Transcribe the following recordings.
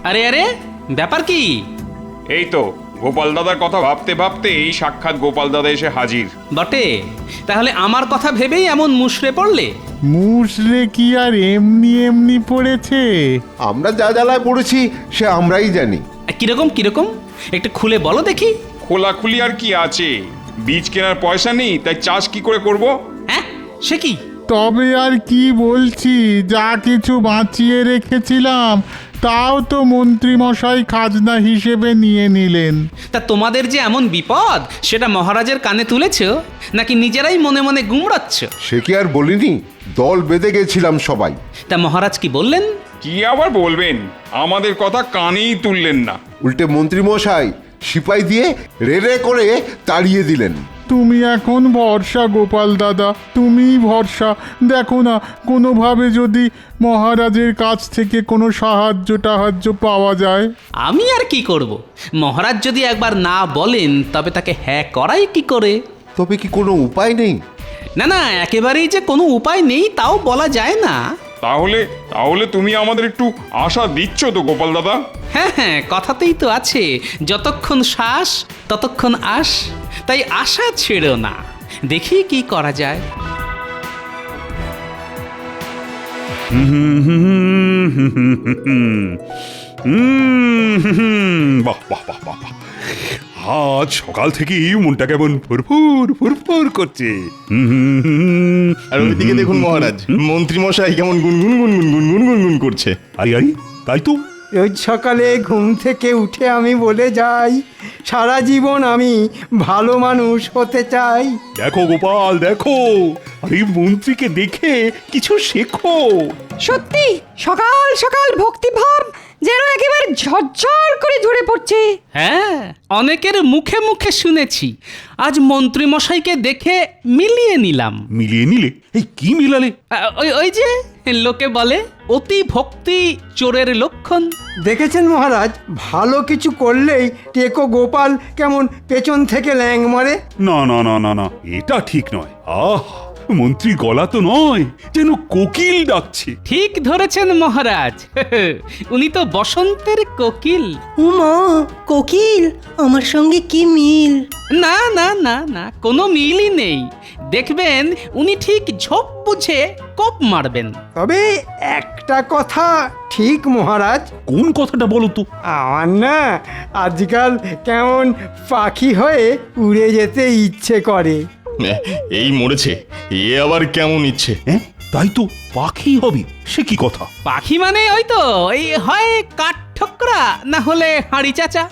আরে আরে, ব্যাপার কি? এই তো গোপাল দাদার কথা ভাবতে ভাবতে এই সাক্ষাৎ গোপাল দাদা এসে হাজির। বটে, তাহলে আমার কথা ভেবেই এমন মুষড়ে পড়লে? মুষড়ে কি আর এমনি এমনি পড়েছে? আমরা যা জ্বালায় পড়েছি সে আমরাই জানি। কিরকম কিরকম একটু খুলে বলো দেখি। খোলাখুলি আর কি আছে, বীজ কেনার পয়সা নেই, তাই চাষ কি করে করব? হ্যাঁ, সে কি? তবে আর কি বলছি, যা কিছু বাঁচিয়ে রেখেছিলাম তাও তো মন্ত্রীমশাই খাজনা হিসেবে নিয়ে নিলেন। তা তোমাদের যে এমন বিপদ সেটা মহারাজের কানে তুলেছ, নাকি নিজেরাই মনে মনে গুমড়াচ্ছ? সে কি আর বলিনি, দল বেঁধে গেছিলাম সবাই। তা মহারাজ কি বললেন? কি আবার বলবেন, আমাদের কথা কানেই তুললেন না। উল্টে মন্ত্রীমশাই সিপাই দিয়ে রেড়ে করে তাড়িয়ে দিলেন। তুমি এখন ভরসা গোপাল দাদা, তুমিই ভরসা। দেখো না, কোনোভাবে যদি মহারাজের কাছ থেকে কোনো সাহায্য পাওয়া যায়। আমি আর কি করব? মহারাজ যদি একবার না বলেন তবে তাকে হ্যাঁ করাই কি করে? তবে কি কোনো উপায় নেই? না না, একেবারেই যে কোনো উপায় নেই তাও বলা যায় না। তাহলে তাহলে তুমি আমাদের একটু আশা দিচ্ছ তো গোপাল দাদা? হ্যাঁ হ্যাঁ, কথাতেই তো আছে, যতক্ষণ শ্বাস ততক্ষণ আশ। তাই আশা ছেড়ো না, দেখি কি করা যায়। বাহ বাহ বাহ বাহ বাহ। আজ সকাল থেকেই মনটা কেমন ফুরফুর ফুরফুর করছে। আর ওইদিকে দেখুন মহারাজ, মন্ত্রী মশাই কেমন গুনগুন গুনগুন গুনগুন গুনগুন করছে। আরে আরে, তাই তো। রোজ সকালে ঘুম থেকে উঠে আমি বলে যাই, সারা জীবন আমি ভালো মানুষ হতে চাই। দেখো গোপাল দেখো, আরে মন্ত্রীকে দেখে কিছু শেখো। সত্যি সকাল সকাল ভক্তিভাব যেন একেবারে ঝরঝর করে ঝরে পড়ছে। হ্যাঁ, অনেকের মুখে মুখে শুনেছি, আজ মন্ত্রী মশাইকে দেখে মিলিয়ে নিলাম। মিলিয়ে নিলে? এই কি মিলালে? ওই ওই যে লোকে বলে অতি ভক্তি চোরের লক্ষণ। দেখেছেন মহারাজ, ভালো কিছু করলেই টেকো গোপাল কেমন পেছন থেকে ল্যাং মারে। না না না না না, এটা ঠিক নয়। আহ, মন্ত্রী গলা তো নয়, যেন কোকিল ডাকছে। ঠিক ধরেছেন মহারাজ, উনি তো বসন্তের কোকিল। উমা, কোকিল আমার সঙ্গে কি মিল? না না না না, কোনো মিলই নেই। দেখবেন উনি ঠিক ঝোপ বুঝে কোপ মারবেন। তবে একটা কথা ঠিক মহারাজ। কোন কথাটা বলো তো? আমার না আজকাল কেমন পাখি হয়ে উড়ে যেতে ইচ্ছে করে। এই মরেছে, এ আবার কেমন ইচ্ছে? হ্যাঁ, তাই তো, পাখি হবে সে কি কথা? পাখি মানে ওই তো, এই হয় কাঠ ঠোকরা, না হলে হাঁড়ি চাচা।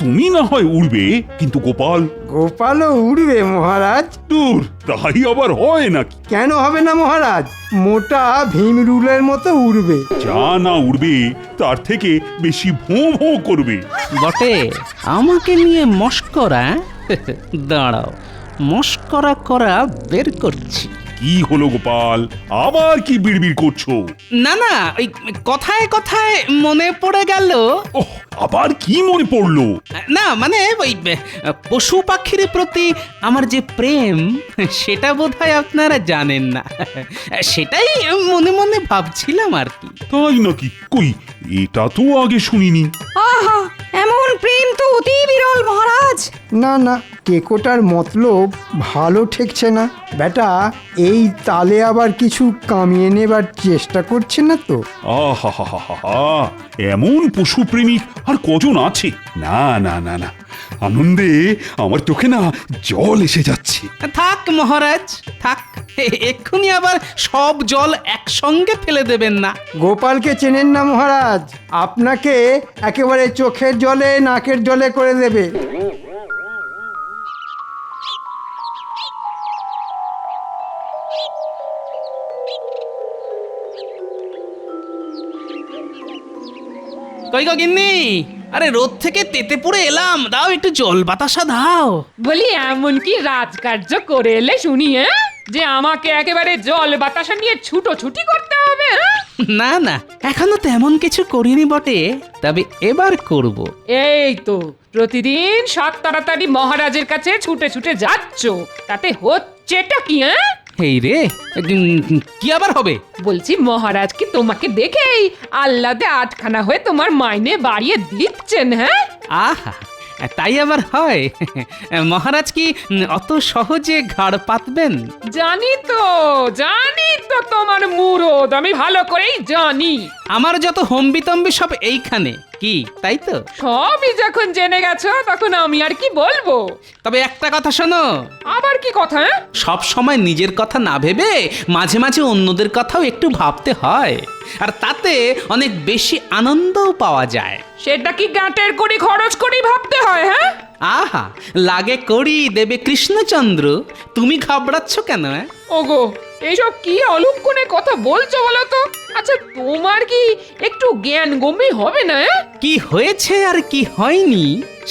তুমি না হয় উড়বে, কিন্তু গোপাল? গোপালও উড়বে মহারাজ। দূর, তাই আবার হয় নাকি? কেন হবে না মহারাজ, মোটা ভীমরুলের মতো উড়বে। যা না উড়বে তার থেকে বেশি ভোঁ ভোঁ করবে। বটে, আমাকে নিয়ে মস্করা? দাঁড়াও, মস্করা করা বের করছি। কি হলো গোপাল, আবার কি বিড়বিড় করছো? না না, ওই কথায় কথায় মনে পড়ে গেল। ওহ, আবার কি মনে পড়লো? না মানে ওই পশু পাখির প্রতি আমার যে প্রেম, সেটা বোধহয় আপনারা জানেন না। সেটাই মনে মনে ভাবছিলাম আর কি। তাই নাকি? কই, এটা তো আগে শুনিনি। আহা, এমন প্রেম তো অতি বিরল মহারাজ। না না, টেকোটার মতলব ভালো ঠেকছে না। বেটা এই তালে আবার কিছু কামিয়ে নেবার চেষ্টা করছে না তো? আহা হা হা হা, এমন পশু প্রেমিক আর কজন আছে? না না না না, আনন্দে আমার চোখে না জল এসে যাচ্ছে। থাক মহারাজ থাক, এক্ষুনি আবার সব জল একসঙ্গে ফেলে দেবেন না। গোপালকে চেনেন না মহারাজ, আপনাকে একেবারে চোখের জলে নাকের জলে করে দেবে। কই গো গিন্নি, আরে রোদ থেকে তেতে পড়ে এলাম, দাও একটু জল বাতাসা দাও। বলি এমন কি রাজকার্য করে এলে শুনি, যে আমাকে একেবারে জল বাতাসা নিয়ে ছুটোছুটি করতে হবে? না না, এখনো তেমন কিছু করিনি বটে, তবে এবার করব। এই তো প্রতিদিন সাত তাড়াতাড়ি মহারাজের কাছে ছুটে ছুটে যাচ্ছ, তাতে হচ্ছেটা কি? এই রে, কি আবার হবে? বলছি মহারাজ কি তোমাকে দেখেই আহ্লাদে আটখানা হয়ে তোমার মাইনে বাড়িয়ে দিচ্ছেন? হ্যাঁ, আহা, তাই আবার হয়? মহারাজ কি অত সহজে ঘাড় পাতবেন? জানি তো তোমার মুরদ আমি ভালো করেই জানি। আমার যত হম্বিতম্বি সব এইখানে, কি তাই তো? সবই যখন জেনে গেছো তখন আমি আর কি বলবো। তবে একটা কথা শোনো, আবার কি কথা? সব সময় নিজের কথা না ভেবে মাঝে মাঝে অন্যদের কথাও একটু ভাবতে হয়, আর তাতে অনেক বেশি আনন্দও পাওয়া যায়। সেটা কি গাঁটের কড়ি খরচ করেই ভাবতে হয়? হ্যাঁ, আহা, লাগে করি দেবে কৃষ্ণচন্দ্র, তুমি ঘাবড়াচ্ছ কেন? ওগো এইসব কি অলক্ষণে কথা বলছো বলো তো? আচ্ছা তোমার কি একটু জ্ঞান গম্যি হবে না? কি হয়েছে আর কি হয়নি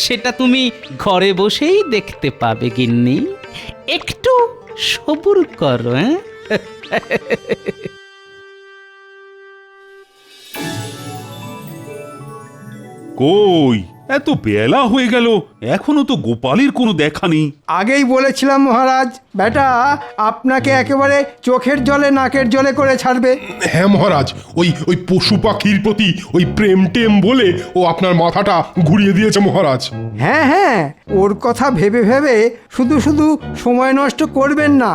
সেটা তুমি ঘরে বসেই দেখতে পাবে গিন্নি, একটু সবুর করো। কই, এত বেলা হয়ে গেল, এখনো তো গোপালের কোনো দেখা নেই। আগেই বলেছিলাম মহারাজ, বেটা আপনাকে একেবারে চোখের জলে নাকের জলে করে ছাড়বে। হ্যাঁ মহারাজ, ওই পশু পাখির প্রতি ওই প্রেম টেম বলে ও আপনার মাথাটা ঘুরিয়ে দিয়েছে মহারাজ। হ্যাঁ হ্যাঁ, ওর কথা ভেবে ভেবে শুধু শুধু সময় নষ্ট করবেন না।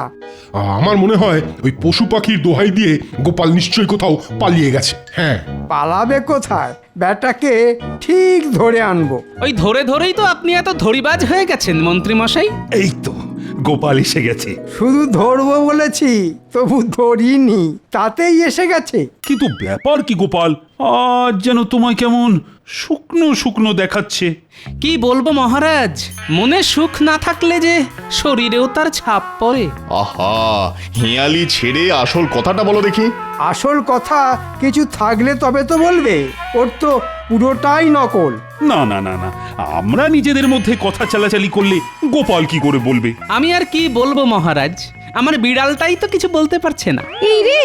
আমার মনে হয় ওই পশু পাখির দোহাই দিয়ে গোপাল নিশ্চয়ই কোথাও পালিয়ে গেছে। হ্যাঁ, পালাবে কোথায়? বেটাকে ঠিক ধরে আনবো। ওই ধরে ধরেই তো আপনি এত ধরিবাজ হয়ে গেছেন মন্ত্রী মশাই। এই তো গোপাল এসে গেছে। শুধু ধরবো বলেছি, তবু ধরিনি, তাতেই এসে গেছে। কিন্তু ব্যাপার কি গোপাল, আজ যেন তোমায় কেমন শুকনো শুকনো দেখাচ্ছে। কি বলবো মহারাজ, মনে সুখ না থাকলে যে শরীরেও তার ছাপ পড়ে। আহা, হিয়ালি ছেড়ে আসল কথাটা বলো দেখি। আসল কথা কিছু থাকলে তবে তো বলবে, ওর তো পুরোটাই নকল। না না না না, আমরা নিজেদের মধ্যে কথা চালাচালি করলে গোপাল কি করে বলবে? আমি আর কি বলবো মহারাজ, আমার বিড়ালটাই তো কিছু বলতে পারছে না। এই রে,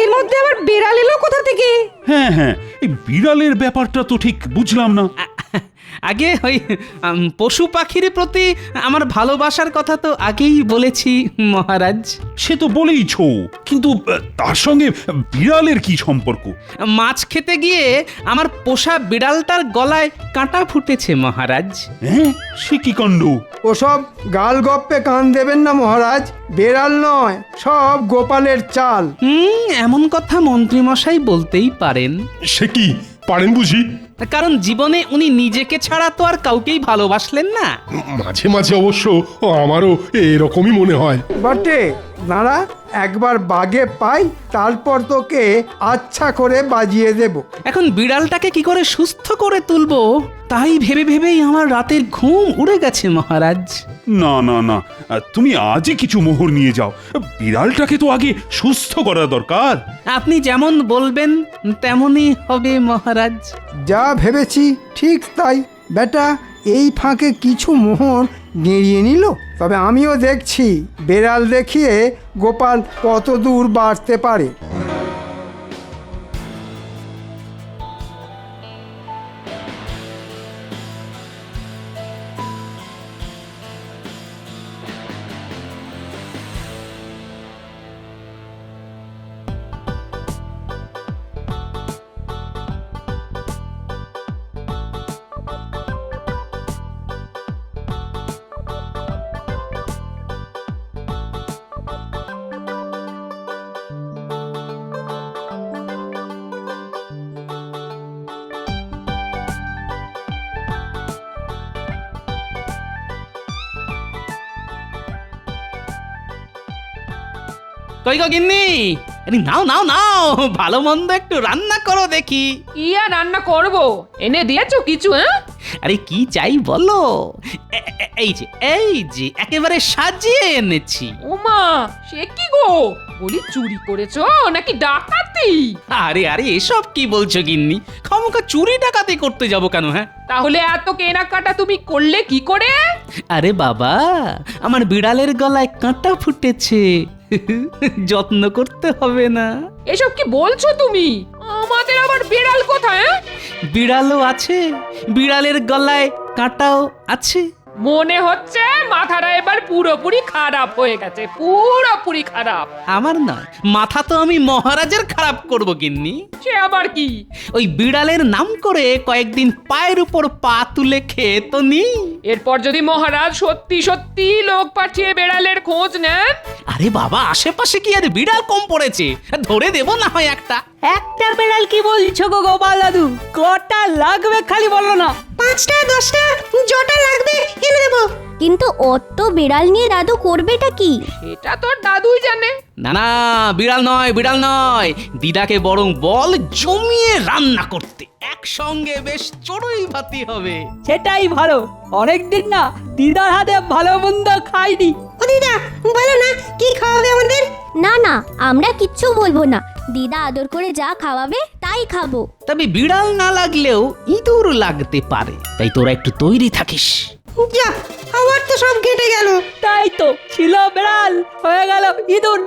এর মধ্যে আবার বিড়াল এলো কোথা থেকে? হ্যাঁ হ্যাঁ, এই বিড়ালের ব্যাপারটা তো ঠিক বুঝলাম না। আগে ওই পশু পাখির প্রতি আমার ভালোবাসার কথা তো আগেই বলেছি মহারাজ। সে তো বলেইছ, কিন্তু তার সঙ্গে বিড়ালের কি সম্পর্ক? মাছ খেতে গিয়ে আমার পোষা বিড়ালটার গলায় কাঁটা ফুটেছে মহারাজ। হ্যাঁ, সে কি কাণ্ড! ওসব গাল গপ্পে কান দেবেন না মহারাজ, বেড়াল নয়, সব গোপালের চাল। এমন কথা মন্ত্রী মশাই বলতেই পারেন। সে কি পারেন বুঝি? কারণ জীবনে উনি নিজেকে ছাড়া তো আর কাউকেই ভালোবাসলেন না। মাঝে মাঝে অবশ্য আমারও এরকমই মনে হয়। বটে, দাঁড়া, একবার বাগে পাই, তারপর তোকে আচ্ছা করে বাজিয়ে দেব। এখন বিড়ালটাকে কি করে সুস্থ করে তুলবো তাই ভেবে ভেবেই আমার রাতের ঘুম উড়ে গেছে মহারাজ। না না না, তুমি আজই কিছু মোহর নিয়ে যাও, বিড়ালটাকে তো আগে সুস্থ করা দরকার। আপনি যেমন বলবেন তেমনই হবে মহারাজ। যা ভেবেছি ঠিক তাই। বেটা এই ফাঁকে কিছু মোহর গেঁড়িয়ে নিল, তবে আমিও দেখছি বেড়াল দেখিয়ে গোপাল কত দূর বাড়তে পারে। কই গো গিন্নি, নাও নাও নাও, ভালো মন্দ একটু রান্না করো দেখি। কি আর রান্না করব? এনে দিয়েছো কিছু? আরে কি চাই বলো, এই যে একেবারে সাজিয়ে এনেছি। ওমা, সে কি গো? বলি চুরি করেছো নাকি ডাকাতি? আরে আরে এসব কি বলছো গিন্নি, খামোখা চুরি ডাকাতি করতে যাব কেন? হ্যাঁ, তাহলে এত কেনাকাটা তুমি করলে কি করে? আরে বাবা, আমার বিড়ালের গলায় কাঁটা ফুটেছে, যত্ন করতে হবে না? এসব কি বলছো তুমি? আমাদের আবার বিড়াল কোথায়? বিড়ালও আছে, বিড়ালের গলায় কাঁটাও আছে। মনে হচ্ছে মাথাটা এবার পুরোপুরি খারাপ হয়ে গেছে, পুরোপুরি খারাপ। আমার নয়, মাথা তো আমি মহারাজের খারাপ করব গিন্নি। সে আবার কি? ওই বিড়ালের নাম করে কয়েকদিন পায়ের উপর পা তুলে খেয়ে তো নি। এরপর যদি মহারাজ সত্যি সত্যি লোক পাঠিয়ে বেড়ালের খোঁজ নেন, আরে বাবা, আশেপাশে কি আর বিড়াল কম পড়েছে? ধরে দেব না হয় একটা। একটা বেড়াল কি বলছো গো গোপাল দাদু? কটা লাগবে খালি বলো না। 5টা 10টা জটা লাগবে এনে দেবো। কিন্তু অত বিড়াল নিয়ে দাদু করবেটা কি? এটা তোর দাদুই জানে। না না, বিড়াল নয়, বিড়াল নয়। দিদাকে বরং বল জমিয়ে রান্না করতে, একসঙ্গে বেশ চড়ুই ভাতি হবে। সেটাই ভালো, অনেকদিন না দিদার হাতে ভালো মন্দ খাইনি। ও দিদা, বলো না কি খাওয়াবে আমাদের? না না, আমরা কিচ্ছু বলবো না। দিদা আদর করে যা খাওয়াবে তাই খাবো। তবে বিড়াল না লাগলেও ইঁদুর লাগতে পারে, তাই তোরা একটু তৈরি থাকিস। যা, আমার তো সব কেটে গেল। তাই তো, ছিল বেড়াল হয়ে গেল ইঁদুর।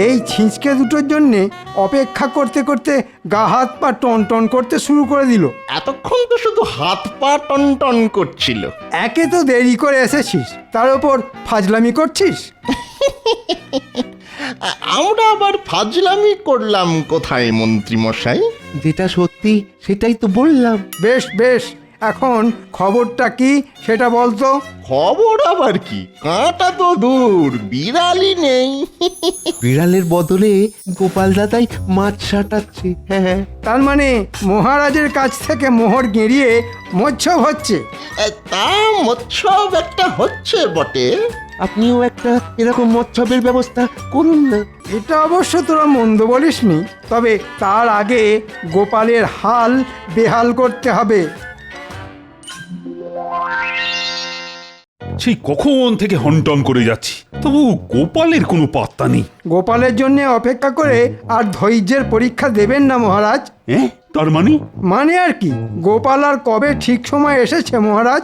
এই ছিঁচকে দুটোর জন্যে অপেক্ষা করতে করতে গা হাত পা টন টন করতে শুরু করে দিল। এতক্ষণ তো শুধু হাত পা টন টন করছিল। একে তো দেরি করে এসেছিস, তার উপর ফাজলামি করছিস। আমরা আবার ফাজলামি করলাম কোথায় মন্ত্রী মশাই? যেটা সত্যি সেটাই তো বললাম। বেশ বেশ, এখন খবরটা কি সেটা বলতো। খবর আবার কি, কাঁটা তো দূর, বিড়ালই নেই। বিড়ালের বদলে গোপাল দাদাই মাছ সাটাচ্ছে। হ্যাঁ, তার মানে মহারাজের কাছ থেকে মোহর গেঁড়িয়ে মৎস্যব হচ্ছে। তা মৎসব একটা হচ্ছে বটে। আপনিও একটা এরকম মৎসবের ব্যবস্থা করুন না। এটা অবশ্য তোরা মন্দ বলিসনি, তবে তার আগে গোপালের হাল বেহাল করতে হবে। সেই কখন থেকে হনটন করে যাচ্ছি, তবু গোপালের কোনো পাত্তা নেই। গোপালের জন্য অপেক্ষা করে আর ধৈর্যের পরীক্ষা দেবেন না মহারাজ। তার মানে? মানে আর কি, গোপাল আর কবে ঠিক সময় এসেছে মহারাজ?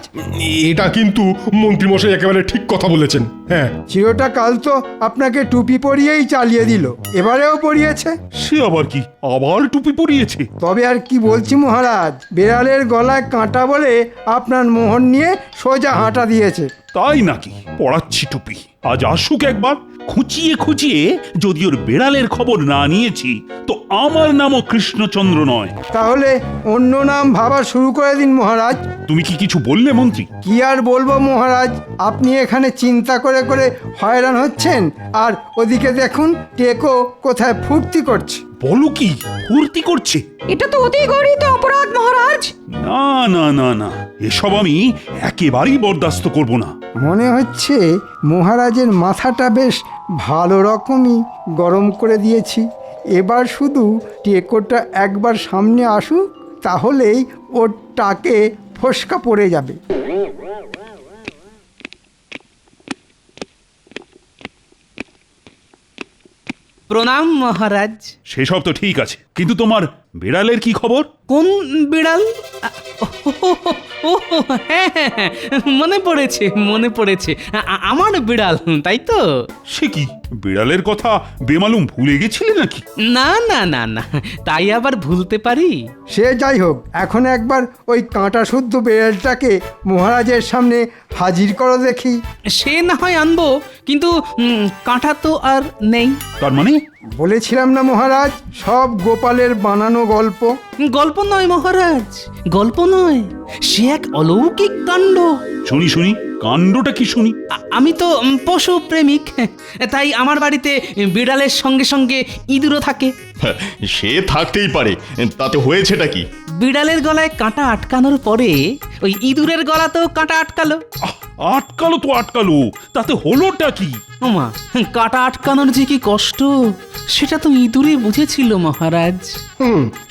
এটা কিন্তু মন্ত্রীমশাই একেবারে ঠিক কথা বলেছেন। হ্যাঁ, চিরটা কাল তো আপনাকে টুপি পরিয়েই চালিয়ে দিল, এবারেও পরিয়েছে। সে আবার কি, আবার টুপি পরিয়েছে? তবে আর কি বলছি মহারাজ, বেড়ালের গলায় কাঁটা বলে আপনার মোহর নিয়ে সোজা হাঁটা দিয়েছে। তাই নাকি? পড়াচ্ছি টুপি, আজ আসুক একবার। খুঁচিয়ে খুঁচিয়ে যদি ওর বেড়ালের খবর না নিয়েছি, তো আমার নামও কৃষ্ণচন্দ্র নয়। তাহলে অন্য নাম ভাবা শুরু করে দিন মহারাজ। তুমি কি কিছু বললে মন্ত্রী? কি আর বলবো মহারাজ, আপনি এখানে চিন্তা করে করে হয়রান হচ্ছেন, আর ওদিকে দেখুন টেকো কোথায় ফুর্তি করছে। বলো কি, ফুর্তি করছে? এটা তো অতি গরিত অপরাধ মহারাজ। না না না না, এসব আমি একেবারেই বরদাস্ত করব না। মনে হচ্ছে মহারাজের মাথাটা বেশ ভালো রকমই গরম করে দিয়েছি। এবার শুধু টেকোটা একবার সামনে আসুক, তাহলেই ওর টাকে ফসকা পড়ে যাবে। প্রণাম মহারাজ। সেসব তো ঠিক আছে, কিন্তু তোমার বিড়ালের কি খবর? কোন বিড়াল? ও হ্যাঁ হ্যাঁ হ্যাঁ, মনে পড়েছে মনে পড়েছে, আমার বিড়াল, তাই তো? সে কি, বিড়ালের কথা বেমালুম ভুলে গেছিলে নাকি? না না না না, তাই আবার ভুলতে পারি? সে যাই হোক, এখন একবার ওই কাঁটা শুদ্ধ বেড়ালটাকে মহারাজের সামনে হাজির করো দেখি। সে না হয় আনবো, কিন্তু কাঁটা তো আর নেই। তার মানে? বলেছিলাম না মহারাজ, সব গোপালের বানানো গল্প। গল্প নয় মহারাজ, গল্প নয়, সে এক অলৌকিক কাণ্ড। শুনি শুনি, কাণ্ডটা কি শুনি? আমি তো পশু প্রেমিক, তাই আমার বাড়িতে বিড়ালের সঙ্গে সঙ্গে ইঁদুরও থাকে। সে থাকতেই পারে, তাতে হয়েছেটা কি? বিড়ালের গলায় কাঁটা আটকানোর পরে ওই ইঁদুরের গলাতেও কাঁটা আটকালো। আটকালো তো আটকালো, তাতে হলোটা কি? ওমা, কাঁটা আটকানোর যে কি কষ্ট, সেটা তো ইঁদুরই বুঝেছিল মহারাজ।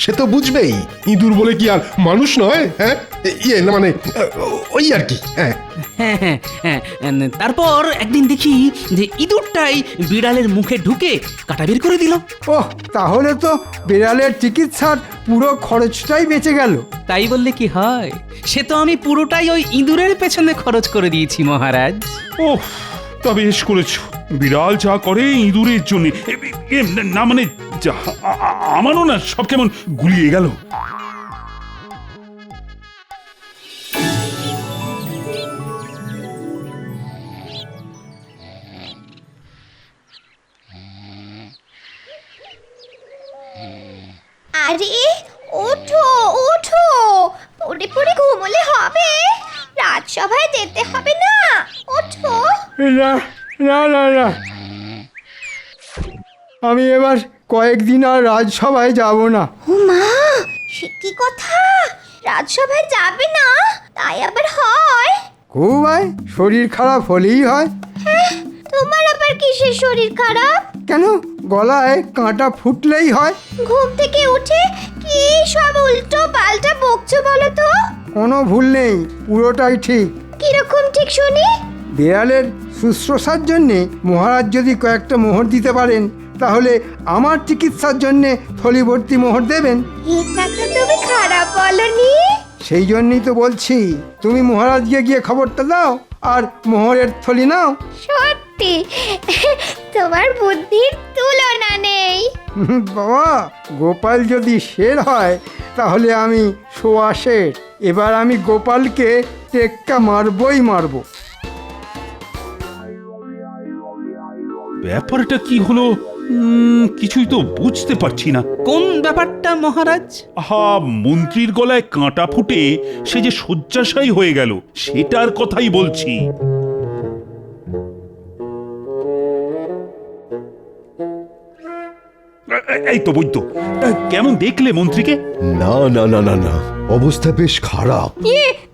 সে তো বুঝবেই, ইঁদুর বলে কি আর মানুষ নয়? হ্যাঁ, ইয়ে না মানে ওই আর কি। হ্যাঁ, হ্যাঁ হ্যাঁ হ্যাঁ, তারপর একদিন দেখি যে ইঁদুরটাই বিড়ালের মুখে ঢুকে কাটা বের করে দিল। ওহ, তাহলে তো বিড়ালের চিকিৎসার পুরো খরচটাই বেঁচে গেল। তাই বললে কি হয়, সে তো আমি পুরোটাই ওই ইঁদুরের পেছনে খরচ করে দিয়েছি মহারাজ। ওহ, তা বেশ করেছো। বিড়াল যা করে ইঁদুরের জন্য, না মানে আমারও না সব কেমন গুলিয়ে গেল। আরে ওঠো ওঠো, পড়ে পড়ে ঘুমোলে হবে, রাজসভায় যেতে হবে না, ওঠো। না না না না, আমি এবার কয়েকদিন আর রাজসভায় যাব না। ও মা, সে কি কথা, রাজসভায় যাবে না? তাই আবার হয়? খুব হয়, শরীর খারাপ হলেই হয়। হ্যাঁ, তোমার আবার কিসের শরীর খারাপ? কেন, গলায় কাঁটা ফুটলেই হয়। ঘুম থেকে উঠে কি সব উল্টো পাল্টা বকছো বলো তো? কোনো ভুল নেই, পুরোটাই ঠিক। কিরকম ঠিক শুনি? বিড়ালের শুশ্রূষার জন্যে মহারাজ যদি কয়েকটা মোহর দিতে পারেন, তাহলে আমার চিকিৎসার জন্যে থলি ভর্তি মোহর দেবেন। এটা তো তুমি খারাপ বলনি। সেই জন্যই তো বলছি, তুমি মহারাজকে গিয়ে খবরটা দাও আর মোহরের থলি নাও। সত্যি তোমার বুদ্ধির তুলনা নেই। বাবা, গোপাল যদি শের হয় তাহলে আমি সোয়া শের। এবার আমি গোপালকে টেক্কা মারবই মারবো। ব্যাপারটা কি হলো কিছুই তো বুঝতে পারছি না। কোন ব্যাপারটা মহারাজ? আহা, মন্ত্রীর গলায় কাঁটা ফুটে সে যে শয্যাশায়ী হয়ে গেল, সেটার কথাই বলছি। এই তো বৈদ্য, কেমন দেখলে মন্ত্রীকে? না না না না না, অবস্থা বেশ খারাপ।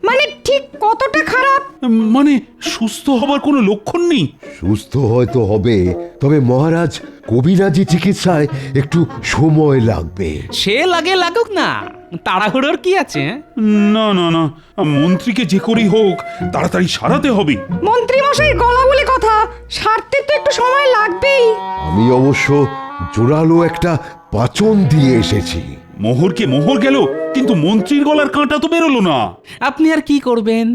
মানে ঠিক কতটা খারাপ? মানে সুস্থ হবার কোনো লক্ষণ নেই? সুস্থ হয়তো হবে, তবে মহারাজ কবিরাজি চিকিৎসায় একটু সময় লাগবে। সে লাগে লাগুক না, তাড়াহুড়োর কি আছে? না না না, মন্ত্রীকে যে করেই হোক তাড়াতাড়ি সারাতে হবে। মন্ত্রী মশাই গলা বলে কথা, সারতে তো একটু সময় লাগবেই। আমি অবশ্য জোরালো একটা পাচন দিয়ে এসেছি। মোহরকে মোহর গেল, কিন্তু মন্ত্রীর গলার কাঁটা তো বেরোলো না। আপনি আর কি করবেন,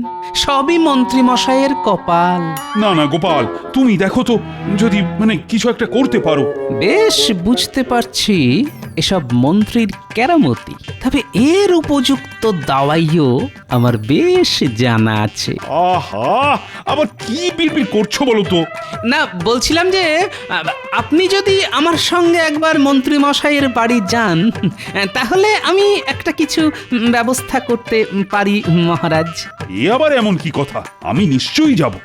সবই মন্ত্রী মশাইয়ের কপাল। না না গোপাল, তুমি দেখো তো, যদি মানে কিছু একটা করতে পারো। বেশ বুঝতে পারছি এসব মন্ত্রীর কেরামতি, তবে এর উপযুক্ত দাওয়াইও আমার বেশ জানা আছে। আহা, আবার কি বিড়বিড় করছো বলো তো? না, বলছিলাম যে আপনি যদি আমার সঙ্গে একবার মন্ত্রী মশাইয়ের বাড়ি যান, তাহলে আমি একটা কিছু ব্যবস্থা করতে পারি মহারাজ। এ আবার এমন কি কথা, আমি নিশ্চয়ই যাব।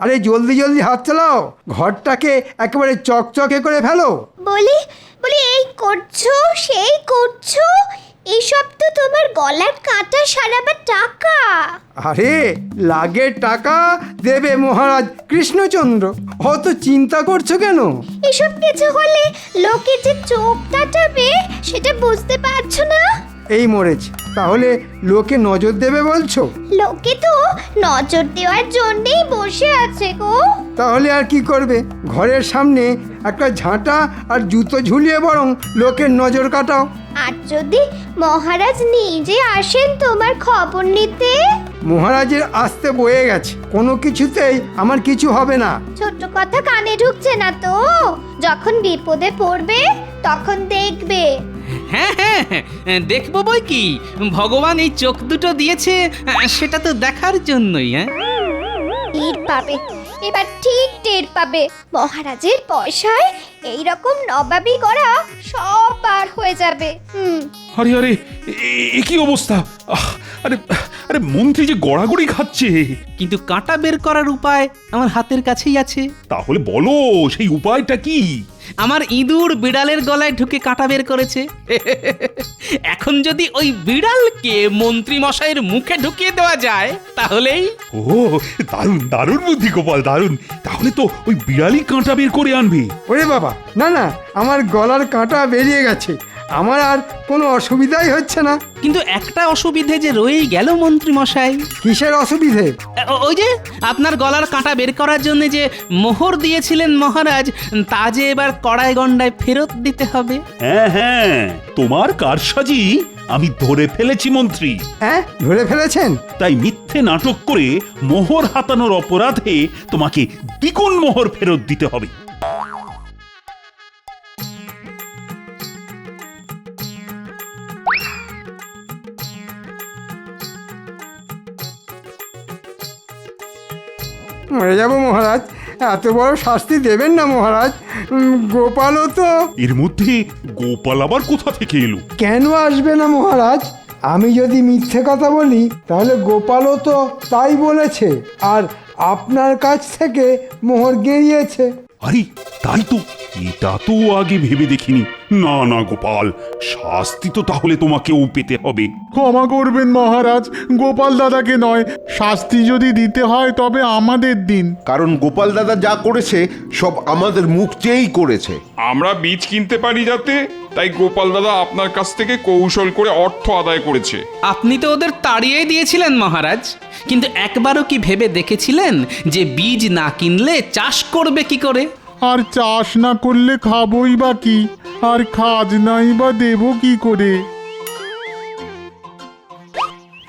আরে জলদি জলদি হাত চালাও, ঘরটাকে একেবারে চকচকে করে ফেলো। বলি বলি, এই করছো সেই করছো, এসব তো তোমার গলার কাঁটা সারাবার টাকা। আরে লাগে টাকা দেবে মহারাজ কৃষ্ণচন্দ্র, অত চিন্তা করছো কেন? এসব কিছু হলে লোকে যে চোখ কাটাবে সেটা বুঝতে পারছো না? এই মরেছে, তাহলে লোকে নজর দেবে বলছো? লোকে তো নজর দেওয়ার জন্যই বসে আছে গো। তাহলে আর কি করবে, ঘরের সামনে একটা ঝাঁটা আর জুতো ঝুলিয়ে বরং লোকের নজর কাটাও। আর যদি মহারাজ নিজে আসেন তোমার খবর নিতে? মহারাজের আসতে বয়ে গেছে, কোনো কিছুতেই আমার কিছু হবে না। ছোট কথা কানে ঢুকছে না তো? যখন বিপদে পড়বে তখন দেখবে। হ্যাঁ হ্যাঁ হ্যাঁ, দেখবো বই কি, ভগবান এই চোখ দুটো দিয়েছে সেটা তো দেখার জন্যই। হ্যাঁ, টের পাবে, এবার ঠিক টের পাবে। মহারাজের পয়সায় এইরকম নবাবি করা সব পার হয়ে যাবে। আরে আরে, এ কি অবস্থা? আরে আরে, মন্ত্রী যে গড়াগড়ি খাচ্ছে। কিন্তু কাঁটা বের করার উপায় আমার হাতের কাছেই আছে। তাহলে বলো, সেই উপায়টা কি? আমার ইঁদুর বিড়ালের গলায় ঢুকে কাঁটা বের করেছে। এখন যদি ওই বিড়ালকে মন্ত্রী মশাইয়ের মুখে ঢুকিয়ে দেওয়া যায় তাহলেই। ও দারুণ দারুণ বুদ্ধি গোপাল, দারুণ। তাহলে তো ওই বিড়ালই কাঁটা বের করে আনবে। ওরে বাবা, না না, আমার গলার কাঁটা বেরিয়ে গেছে, আমার আর কোনো অসুবিধাই হচ্ছে না। কিন্তু একটা অসুবিধে যে রয়েই গেল মন্ত্রী মশাই। কিসের অসুবিধে? ওই যে আপনার গলার কাঁটা বের করার জন্য যে মোহর দিয়েছিলেন মহারাজ, তা যে এবার কড়াই গন্ডায় ফেরত দিতে হবে। হ্যাঁ হ্যাঁ, তোমার কারসাজি আমি ধরে ফেলেছি মন্ত্রী। হ্যাঁ, ধরে ফেলেছেন? তাই মিথ্যে নাটক করে মোহর হাতানোর অপরাধে তোমাকে দ্বিগুণ মোহর ফেরত দিতে হবে। মরে যাব মহারাজ, এত বড় শাস্তি দেবেন না মহারাজ। গোপালও তো। এর মধ্যে গোপাল আবার কোথা থেকে এলো? কেন আসবে না মহারাজ? আমি যদি মিথ্যে কথা বলি তাহলে গোপালও তো তাই বলেছে, আর আপনার কাছ থেকে মোহর গেড়িয়েছে। আরে তাই তো, এটা তো আগে ভেবে দেখিনি। না না গোপাল, শাস্তি তো তাহলে তোমাকেও পেতে হবে। ক্ষমা করবেন মহারাজ, গোপাল দাদাকে নয়, শাস্তি যদি দিতে হয় তবে আমাদের দিন। কারণ গোপাল দাদা যা করেছে সব আমাদের মুখ চেয়েই করেছে। আমরা বীজ কিনতে পারি যাতে, তাই গোপাল দাদা আপনার কাছ থেকে কৌশল করে অর্থ আদায় করেছে। আপনি তো ওদের তাড়িয়েই দিয়েছিলেন মহারাজ, কিন্তু একবারও কি ভেবে দেখেছিলেন যে বীজ না কিনলে চাষ করবে কি করে? আর চাষ না করলে খাবই বা কি, আর খাজনাই বা দেবো কি করে?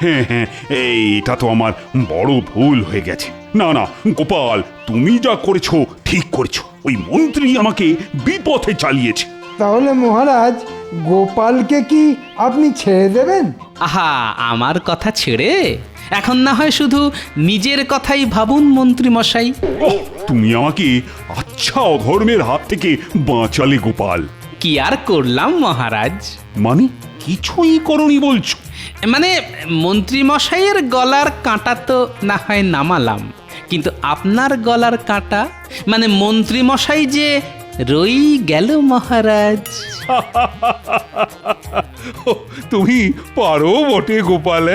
হ্যাঁ হ্যাঁ, এইটা তো আমার বড় ভুল হয়ে গেছে। না না গোপাল, তুমি যা করেছো ঠিক করেছো। ওই মন্ত্রী আমাকে বিপথে চালিয়েছে। তাহলে মহারাজ, গোপালকে কি আপনি ছেড়ে দেবেন? আহা, আমার কথা ছেড়ে এখন না হয় শুধু নিজের কথাই ভাবুন মন্ত্রী মশাই। ওহ, তুমি আমাকে আচ্ছা অধর্মের হাত থেকে বাঁচালে গোপাল। কি আর করলাম মহারাজ? মানে কিছুই করনি বলছো? মানে মন্ত্রী মশাইয়ের গলার কাঁটা তো না হয় নামালাম, কিন্তু আপনার গলার কাঁটা মানে মন্ত্রী মশাই যে রই গেল মহারাজ। তুমি পারো বটে গোপাল।